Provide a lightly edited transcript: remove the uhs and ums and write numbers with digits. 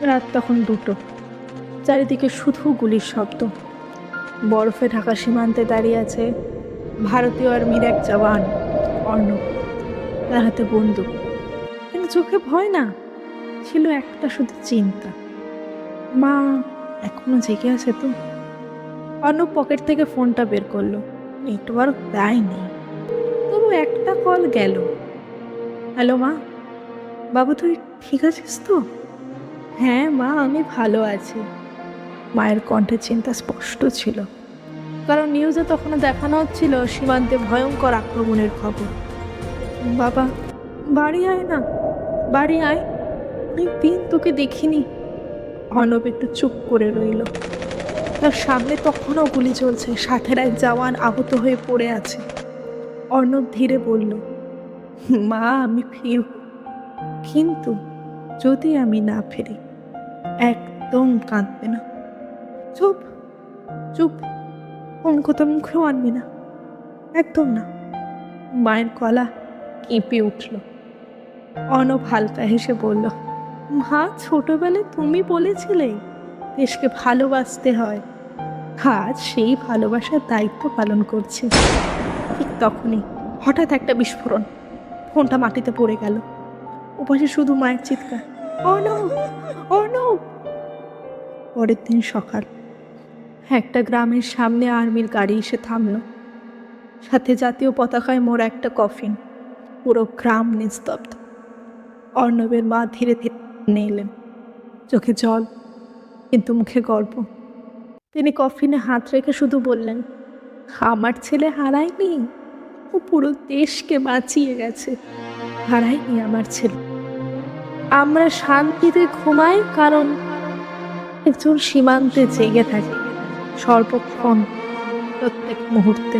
রাত তখন 2টো। চারিদিকে শুধু গুলির শব্দ। বরফে ঢাকা সীমান্তে দাঁড়িয়ে আছে ভারতীয় আর্মির এক জওয়ান, অর্ণব। তার হাতে বন্দুক, কিন্তু চোখে ভয় না, ছিল একটা শুধু চিন্তা, মা এখনো জেগে আছে তো? অর্ণব পকেট থেকে ফোনটা বের করলো। নেটওয়ার্ক দেয়নি, তবু একটা কল গেল। হ্যালো মা, বাবু তুই ঠিক আছিস তো? হ্যাঁ মা, আমি ভালো আছি। মায়ের কণ্ঠে চিন্তা স্পষ্ট ছিল, কারণ নিউজে তখনও দেখানো হচ্ছিল সীমান্তে ভয়ঙ্কর আক্রমণের খবর। বাবা, বাড়ি আয় না, বাড়ি আয়, অনেকদিন তোকে দেখিনি। অর্ণব একটু চুপ করে রইল। তার সামনে তখনও গুলি চলছে, 60-এর এক জওয়ান আহত হয়ে পড়ে আছে। অর্ণব ধীরে বলল, মা আমি ফিরব, কিন্তু যদি আমি না ফিরি। একদম কাঁদবে না। চুপ চুপ, কোন কথা মুখেও আনবি না, একদম না। মায়ের গলা কেঁপে উঠল। অর্ণব হালকা হেসে বলল, মা ছোটবেলায় তুমি বলেছিলে দেশকে ভালোবাসতে হয়, আজ সেই ভালোবাসার দায়িত্ব পালন করছি। ঠিক তখনই হঠাৎ একটা বিস্ফোরণ, ফোনটা মাটিতে পড়ে গেল। ওপাশে শুধু মায়ের চিৎকার, অর্ণব, অর্ণব। পরের দিন সকাল, একটা গ্রামের সামনে আর্মির গাড়ি এসে থামলো, সাথে জাতীয় পতাকায় মোড়া একটা কফিন। পুরো গ্রাম নিস্তব্ধ। অর্ণবের মা ধীরে ধীরে এলেন, চোখে জল, কিন্তু মুখে গর্ব। তিনি কফিনে হাত রেখে শুধু বললেন, আমার ছেলে হারায়নি, ও পুরো দেশকে বাঁচিয়ে গেছে। হারায়নি আমার ছেলে। আমরা শান্তিতে ঘুমাই, কারণ একজন সীমান্তে জেগে থাকে সর্বক্ষণ, প্রত্যেক মুহূর্তে।